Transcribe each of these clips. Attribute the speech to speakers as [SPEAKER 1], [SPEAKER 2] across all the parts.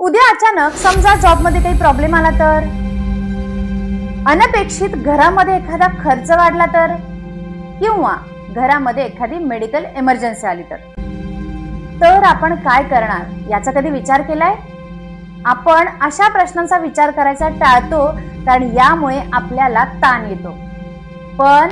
[SPEAKER 1] उद्या अचानक समजा जॉबमध्ये काही प्रॉब्लेम आला तर, अनपेक्षित घरामध्ये एखादा खर्च वाढला तर, किंवा घरामध्ये एखादी मेडिकल इमर्जन्सी आली तर आपण काय करणार याचा कधी विचार केलाय? आपण अशा प्रश्नांचा विचार करायचा टाळतो, कारण यामुळे आपल्याला ताण येतो. पण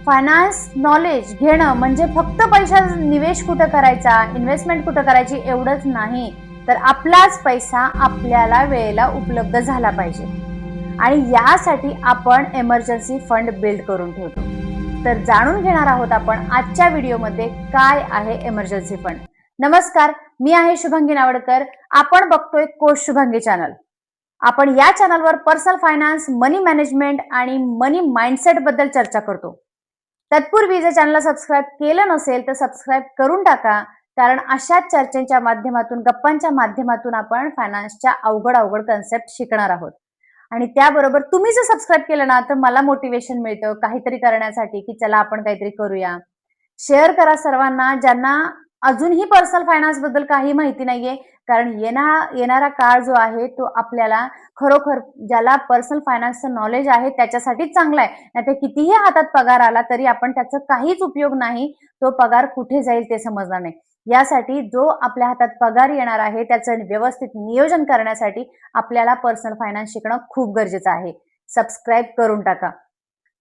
[SPEAKER 1] फायनान्स नॉलेज घेणं म्हणजे फक्त पैसा निवेश कुठं करायचा, इन्व्हेस्टमेंट कुठं करायची एवढंच नाही, तर आपलाच पैसा आपल्याला वेळेला उपलब्ध झाला पाहिजे. आणि यासाठी आपण इमर्जन्सी फंड बिल्ड करून ठेवतो. तर जाणून घेणार आहोत आपण आजच्या व्हिडिओमध्ये काय आहे इमर्जन्सी फंड. नमस्कार, मी आहे शुभांगी नावडकर. आपण बघतोय कोश शुभांगी चॅनल. आपण या चॅनलवर पर्सनल फायनान्स, मनी मॅनेजमेंट आणि मनी माइंडसेट बद्दल चर्चा करतो. तत्पूर्वी जर चॅनलला सबस्क्राईब केलं नसेल तर सबस्क्राईब करून टाका, कारण अशाच चर्चेच्या माध्यमातून, गप्पांच्या माध्यमातून आपण फायनान्सच्या अवघड कन्सेप्ट शिकणार आहोत. आणि त्याबरोबर तुम्ही जर सबस्क्राईब केलं ना तर मला मोटिवेशन मिळतं काहीतरी करण्यासाठी, की चला आपण काहीतरी करूया. शेअर करा सर्वांना ज्यांना अजूनही पर्सनल फायनान्स बद्दल काही माहिती नाहीये, कारण येणारा काळ जो आहे तो आपल्याला खरोखर ज्याला पर्सनल फायनान्सचं नॉलेज आहे त्याच्यासाठीच चांगला आहे. नाहीतर कितीही हातात पगार आला तरी आपण त्याचा काहीच उपयोग नाही, तो पगार कुठे जाईल ते समजणार नाही. यासाठी जो आपल्या हातात पगार येणार आहे त्याचं व्यवस्थित नियोजन करण्यासाठी आपल्याला पर्सनल फायनान्स शिकणं खूप गरजेचं आहे. सबस्क्राईब करून टाका.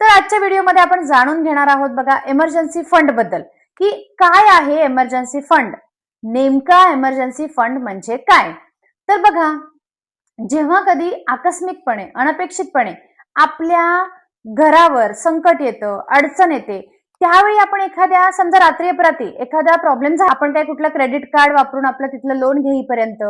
[SPEAKER 1] तर आजच्या व्हिडिओमध्ये आपण जाणून घेणार आहोत बघा इमर्जन्सी फंड बद्दल, की काय आहे इमर्जन्सी फंड, नेमका इमर्जन्सी फंड म्हणजे काय. तर बघा, जेव्हा कधी आकस्मिकपणे, अनपेक्षितपणे आपल्या घरावर संकट येतं, अडचण येते, त्यावेळी आपण एखाद्या समजा रात्री अपरात्री एखादा प्रॉब्लेम झाला, आपण काय कुठलं क्रेडिट कार्ड वापरून आपलं तिथलं लोन घेईपर्यंत,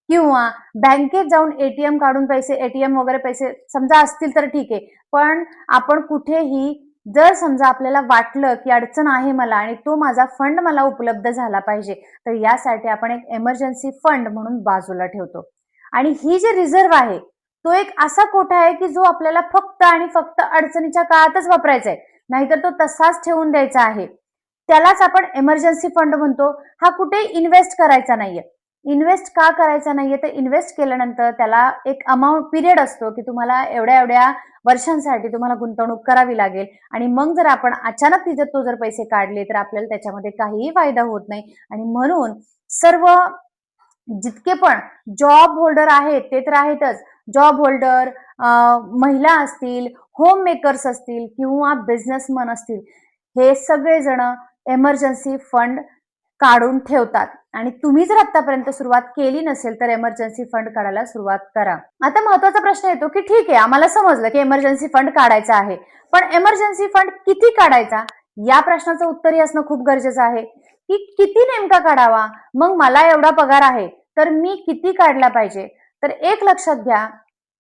[SPEAKER 1] किंवा बँकेत जाऊन एटीएम काढून पैसे, एटीएम वगैरे पैसे समजा असतील तर ठीक आहे, पण आपण कुठेही जर समजा आपल्याला वाटलं की अडचण आहे मला आणि तो माझा फंड मला उपलब्ध झाला पाहिजे, तर यासाठी आपण एक इमर्जन्सी फंड म्हणून बाजूला ठेवतो. आणि ही जी रिझर्व्ह आहे तो एक असा कोठा आहे की जो आपल्याला फक्त आणि फक्त अडचणीच्या काळातच वापरायचा आहे, नाहीतर तो तसाच ठेवून द्यायचा आहे. त्यालाच आपण इमर्जन्सी फंड म्हणतो. हा कुठे इन्व्हेस्ट करायचा नाहीये. इन्व्हेस्ट का करायचा नाहीये, तर इन्व्हेस्ट केल्यानंतर त्याला एक अमाऊंट पिरियड असतो की तुम्हाला एवढ्या एवढ्या वर्षांसाठी तुम्हाला गुंतवणूक करावी लागेल, आणि मग जर आपण अचानक तो जर पैसे काढले तर आपल्याला त्याच्यामध्ये काहीही फायदा होत नाही. आणि म्हणून सर्व जितके पण जॉब होल्डर आहेत ते तर आहेतच, जॉब होल्डर, महिला असतील, होम मेकर्स असतील किंवा बिझनेसमन असतील, हे सगळेजण इमर्जन्सी फंड काढून ठेवतात. आणि तुम्ही जर आतापर्यंत सुरुवात केली नसेल तर इमर्जन्सी फंड काढायला सुरुवात करा. आता महत्वाचा प्रश्न येतो की ठीक आहे, आम्हाला समजलं की इमर्जन्सी फंड काढायचा आहे, पण इमर्जन्सी फंड किती काढायचा या प्रश्नाचं उत्तरही असणं खूप गरजेचं आहे, की किती नेमका काढावा. मग मला एवढा पगार आहे तर मी किती काढला पाहिजे. तर एक लक्षात घ्या,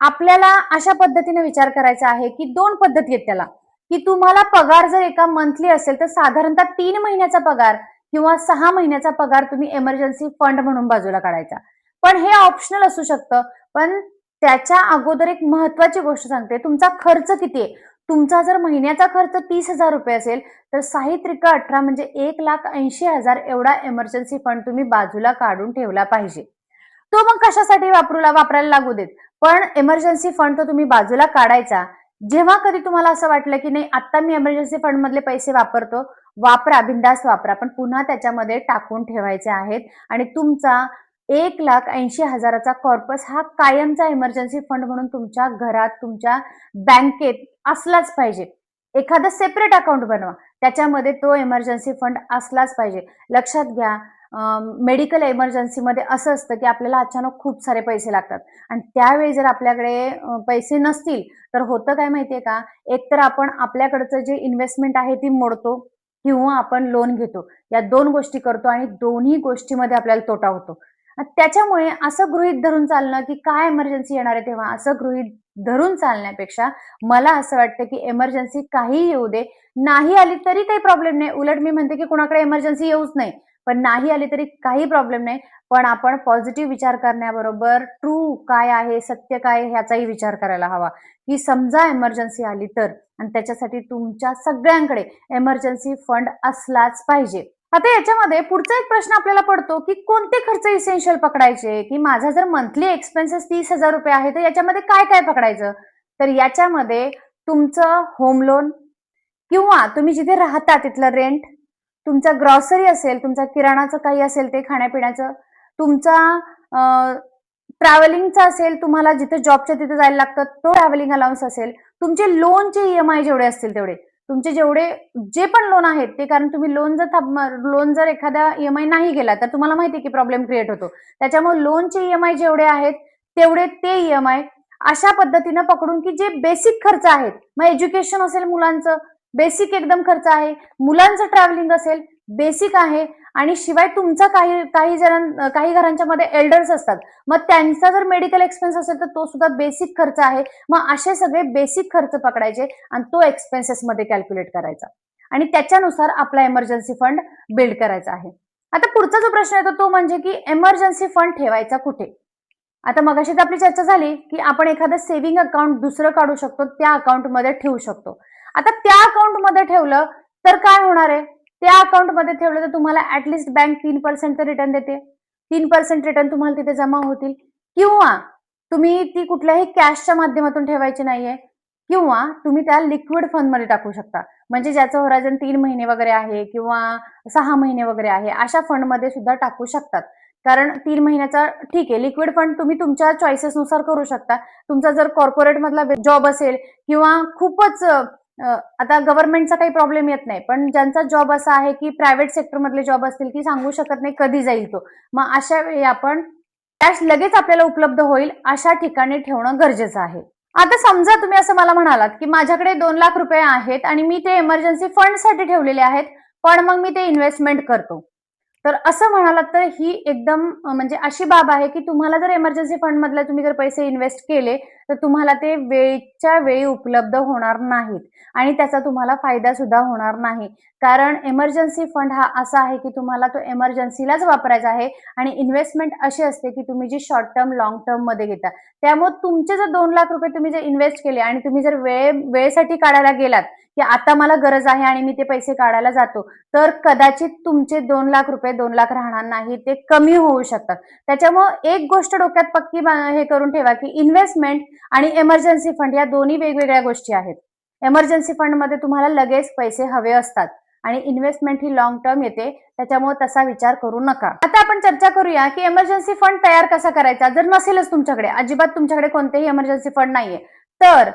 [SPEAKER 1] आपल्याला अशा पद्धतीने विचार करायचा आहे की दोन पद्धती आहेत त्याला, की तुम्हाला पगार जर एका मंथली असेल तर साधारणतः 3 महिन्याचा पगार किंवा 6 महिन्याचा पगार तुम्ही इमर्जन्सी फंड म्हणून बाजूला काढायचा. पण हे ऑप्शनल असू शकतं. पण त्याच्या अगोदर एक महत्वाची गोष्ट सांगते, तुमचा खर्च किती आहे. तुमचा जर महिन्याचा खर्च 30,000 रुपये असेल तर 6×18 म्हणजे 1,80,000 एवढा इमर्जन्सी फंड तुम्ही बाजूला काढून ठेवला पाहिजे. तो मग कशासाठी वापरायला लागू देत, पण इमर्जन्सी फंड तो तुम्ही बाजूला काढायचा. जेव्हा कधी तुम्हाला असं वाटलं की नाही आता मी इमर्जन्सी फंड मधले पैसे वापरतो, वापरा, बिंदास वापरा, पण पुन्हा त्याच्यामध्ये टाकून ठेवायचे आहेत. आणि तुमचा 1,80,000चा कॉर्पस हा कायमचा इमर्जन्सी फंड म्हणून तुमच्या घरात, तुमच्या बँकेत असलाच पाहिजे. एखादं सेपरेट अकाउंट बनवा, त्याच्यामध्ये तो इमर्जन्सी फंड असलाच पाहिजे. लक्षात घ्या, मेडिकल इमर्जन्सीमध्ये असं असतं की आपल्याला अचानक खूप सारे पैसे लागतात, आणि त्यावेळी जर आपल्याकडे पैसे नसतील तर होतं काय माहितीये का, एकतर आपण आपल्याकडचं जे इन्व्हेस्टमेंट आहे ती मोडतो, किंवा आपण लोन घेतो. या दोन गोष्टी करतो आणि दोन्ही गोष्टीमध्ये आपल्याला तोटा होतो. त्याच्यामुळे असं गृहीत धरून चालणं की काय इमर्जन्सी येणार आहे तेव्हा, असं गृहीत धरून चालण्यापेक्षा मला असं वाटतं की इमर्जन्सी काही येऊ दे, नाही आली तरी काही प्रॉब्लेम नाही. उलट मी म्हणते की कुणाकडे इमर्जन्सी येऊच नाही, पण नाही आली तरी काही प्रॉब्लेम नाही. पण आपण पॉझिटिव्ह विचार करण्याबरोबर ट्रू काय आहे, सत्य काय ह्याचाही विचार करायला हवा, की समजा इमर्जन्सी आली तर, आणि त्याच्यासाठी तुमच्या सगळ्यांकडे इमर्जन्सी फंड असलाच पाहिजे. आता याच्यामध्ये पुढचा एक प्रश्न आपल्याला पडतो की कोणते खर्च इसेन्शियल पकडायचे, की माझा जर मंथली एक्सपेन्सेस 30,000 रुपये आहे तर याच्यामध्ये काय काय पकडायचं. तर याच्यामध्ये तुमचं होम लोन किंवा तुम्ही जिथे राहता तिथलं रेंट, तुमचा ग्रॉसरी असेल, तुमचा किराणाचं काही असेल ते खाण्यापिण्याचं, तुमचा ट्रॅव्हलिंगचा असेल, तुम्हाला जिथे जॉबच्या तिथे जायला लागतं तो ट्रॅव्हलिंग अलाउन्स असेल, तुमचे लोनचे ईएमआय जेवढे असतील तेवढे, तुमचे जेवढे जे पण लोन आहेत ते, कारण तुम्ही लोन जर एखादा ईएमआय नाही गेला तर तुम्हाला माहिती आहे की प्रॉब्लेम क्रिएट होतो. त्याच्यामुळे लोनचे ईएमआय जेवढे आहेत तेवढे ते ईएमआय अशा पद्धतीनं पकडून की जे बेसिक खर्च आहेत, मग एज्युकेशन असेल मुलांचं बेसिक एकदम खर्च आहे, मुलांचं ट्रॅव्हलिंग असेल बेसिक आहे, आणि शिवाय तुमचा काही घरांच्या मध्ये एल्डर्स असतात, मग त्यांचा जर मेडिकल एक्सपेन्स असेल तर तो सुद्धा बेसिक खर्च आहे. मग असे सगळे बेसिक खर्च पकडायचे आणि तो एक्सपेन्सेस मध्ये कॅल्क्युलेट करायचा आणि त्याच्यानुसार आपला इमर्जन्सी फंड बिल्ड करायचा आहे. आता पुढचा जो प्रश्न येतो तो म्हणजे की इमर्जन्सी फंड ठेवायचा कुठे. आता मगाशी आपली चर्चा झाली की आपण एखादं सेव्हिंग अकाउंट दुसरं काढू शकतो, त्या अकाउंटमध्ये ठेवू शकतो. आता त्या अकाउंटमध्ये ठेवलं तर काय होणार आहे, त्या अकाउंटमध्ये ठेवलं तर तुम्हाला ऍटलिस्ट बँक 3% रिटर्न देते. 3% रिटर्न तुम्हाला तिथे जमा होतील, किंवा तुम्ही ती कुठल्याही कॅशच्या माध्यमातून ठेवायची नाहीये, किंवा तुम्ही त्या लिक्विड फंडमध्ये टाकू शकता, म्हणजे ज्याचं होरायझन 3 महिने वगैरे आहे किंवा 6 महिने वगैरे आहे अशा फंडमध्ये सुद्धा टाकू शकतात. कारण 3 महिन्याचा ठीक आहे, लिक्विड फंड तुम्ही तुमच्या चॉईसेसनुसार करू शकता. तुमचा जर कॉर्पोरेट मधला जॉब असेल किंवा खूपच आता गव्हर्नमेंटचा काही प्रॉब्लेम येत नाही, पण ज्यांचा जॉब असा आहे की प्रायव्हेट सेक्टर मधले जॉब असतील की सांगू शकत नाही कधी जाईल तो, मग अशा वेळी आपण कॅश लगेच आपल्याला उपलब्ध होईल अशा ठिकाणी ठेवणं गरजेचं आहे. आता समजा तुम्ही असं मला म्हणालात की माझ्याकडे 2 लाख रुपये आहेत आणि मी ते इमर्जन्सी फंडसाठी ठेवलेले आहेत, पण मग मी ते इन्व्हेस्टमेंट करतो. तर असं म्हणालात तर ही एकदम म्हणजे अशी बाब आहे की तुम्हाला जर इमर्जन्सी फंड मधले तुम्ही जर पैसे इन्व्हेस्ट केले तर तुम्हाला ते वेळच्या वेळी उपलब्ध होणार नाहीत आणि त्याचा तुम्हाला फायदा सुद्धा होणार नाही. कारण इमर्जन्सी फंड हा असा आहे की तुम्हाला तो इमर्जन्सीलाच वापरायचा आहे आणि इन्व्हेस्टमेंट अशी असते की तुम्ही जी शॉर्ट टर्म लॉंग टर्म मध्ये घेता. त्यामुळे तुमचे जर 2 लाख रुपये तुम्ही जर इन्व्हेस्ट केले आणि तुम्ही जर वेळेसाठी काढायला गेलात की आता मला गरज आहे आणि मी ते पैसे काढायला जातो, तर कदाचित तुमचे 2 लाख रुपये 2 लाख राहणार नाही, ते कमी होऊ शकतात. त्याच्यामुळे एक गोष्ट डोक्यात पक्की हे करून ठेवा की इन्व्हेस्टमेंट आणि इमर्जन्सी फंड या दोन्ही वेगवेगळ्या गोष्टी आहेत. इमर्जन्सी फंड मध्ये तुम्हाला लगेच पैसे हवे असतात आणि इन्व्हेस्टमेंट ही लॉंग टर्म येते, त्याच्यामुळे तसा विचार करू नका. आता आपण चर्चा करूया की इमर्जन्सी फंड तयार कसा करायचा. जर नसेलच तुमच्याकडे, अजिबात तुमच्याकडे कोणतेही इमर्जन्सी फंड नाहीये, तर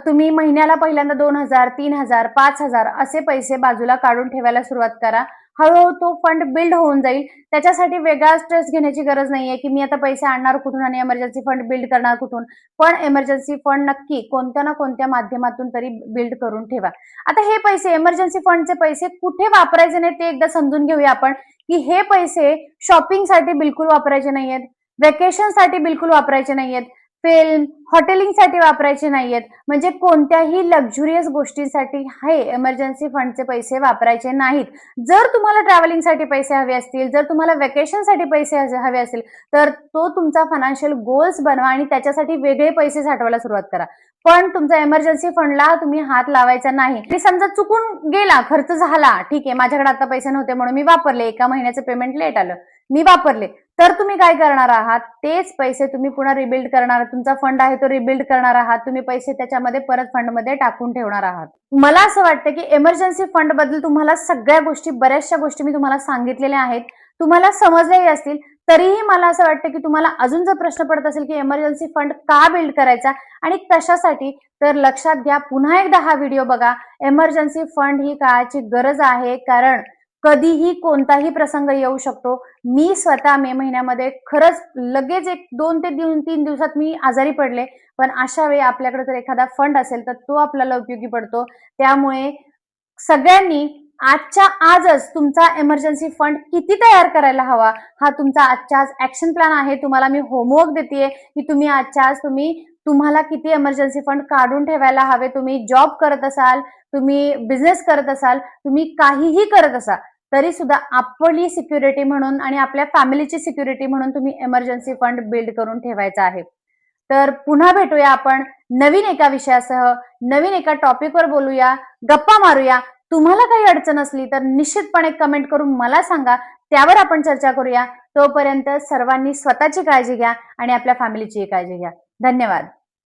[SPEAKER 1] तुम्ही महिन्याला पहिल्यांदा 2,000, 3,000, 5,000 असे पैसे बाजूला काढून ठेवायला सुरुवात करा. हळूहळू तो फंड बिल्ड होऊन जाईल. त्याच्यासाठी वेगळा स्ट्रेस घेण्याची गरज नाहीये की मी आता पैसे आणणार कुठून आणि इमर्जन्सी फंड बिल्ड करणार कुठून. पण इमर्जन्सी फंड नक्की कोणत्या ना कोणत्या माध्यमातून तरी बिल्ड करून ठेवा. आता हे पैसे, इमर्जन्सी फंडचे पैसे कुठे वापरायचे नाही ते एकदा समजून घेऊया आपण, की हे पैसे शॉपिंगसाठी बिलकुल वापरायचे नाहीयेत, व्हॅकेशनसाठी बिलकुल वापरायचे नाहीयेत, फिल्म हॉटेलिंगसाठी वापरायचे नाहीयेत, म्हणजे कोणत्याही लक्झुरियस गोष्टींसाठी हे इमर्जन्सी फंडचे पैसे वापरायचे नाहीत. जर तुम्हाला ट्रॅव्हलिंगसाठी पैसे हवे असतील, जर तुम्हाला व्हॅकेशनसाठी पैसे हवे असतील, तर तो तुमचा फायनान्शियल गोल्स बनवा आणि त्याच्यासाठी वेगळे पैसे साठवायला सुरुवात करा. पण तुमचा इमर्जन्सी फंडला तुम्ही हात लावायचा नाही. आणि समजा चुकून गेला, खर्च झाला, ठीक आहे, माझ्याकडे आता पैसे नव्हते म्हणून मी वापरले, एका महिन्याचं पेमेंट लेट आलं, मी वापरले, तर तुम्ही काय करणार आहात, तेच पैसे तुम्ही पुन्हा रिबिल्ड करणार, तुमचा फंड आहे तो रिबिल्ड करणार आहात, तुम्ही पैसे त्याच्यामध्ये परत फंडमध्ये टाकून ठेवणार आहात. मला असं वाटतं की इमर्जन्सी फंड बद्दल तुम्हाला सगळ्या गोष्टी, बऱ्याचशा गोष्टी मी तुम्हाला सांगितलेल्या आहेत, तुम्हाला समजल्याही असतील. तरीही मला असं वाटतं की तुम्हाला अजून जर प्रश्न पडत असेल की इमर्जन्सी फंड का बिल्ड करायचा आणि कशासाठी, तर लक्षात घ्या, पुन्हा एकदा हा व्हिडिओ बघा. इमर्जन्सी फंड ही काळाची गरज आहे, कारण कधीही कोणताही प्रसंग येऊ शकतो. मी स्वतः मे महिन्यामध्ये खरंच लगेच 1-2 ते 3 दिवसात मी आजारी पडले, पण अशा वेळी आपल्याकडे जर एखादा फंड असेल तर तो आपल्याला उपयोगी पडतो. त्यामुळे सगळ्यांनी आजच्या आजच तुमचा इमर्जन्सी फंड किती तयार करायला हवा हा तुमचा आजच्या आज ऍक्शन प्लॅन आहे. तुम्हाला मी होमवर्क देतेय की तुम्ही आजच्या आज तुम्हाला किती इमर्जन्सी फंड काढून ठेवायला हवे. तुम्ही जॉब करत असाल, तुम्ही बिझनेस करत असाल, तुम्ही काहीही करत असाल, तरी सुद्धा आपली सिक्युरिटी म्हणून आणि आपल्या फॅमिलीची सिक्युरिटी म्हणून तुम्ही इमर्जन्सी फंड बिल्ड करून ठेवायचा आहे. तर पुन्हा भेटूया आपण नवीन एका विषयासह, नवीन एका टॉपिकवर बोलूया, गप्पा मारूया. तुम्हाला काही अडचण असली तर निश्चितपणे कमेंट करून मला सांगा, त्यावर आपण चर्चा करूया. तोपर्यंत सर्वांनी स्वतःची काळजी घ्या आणि आपल्या फॅमिलीचीही काळजी घ्या. धन्यवाद.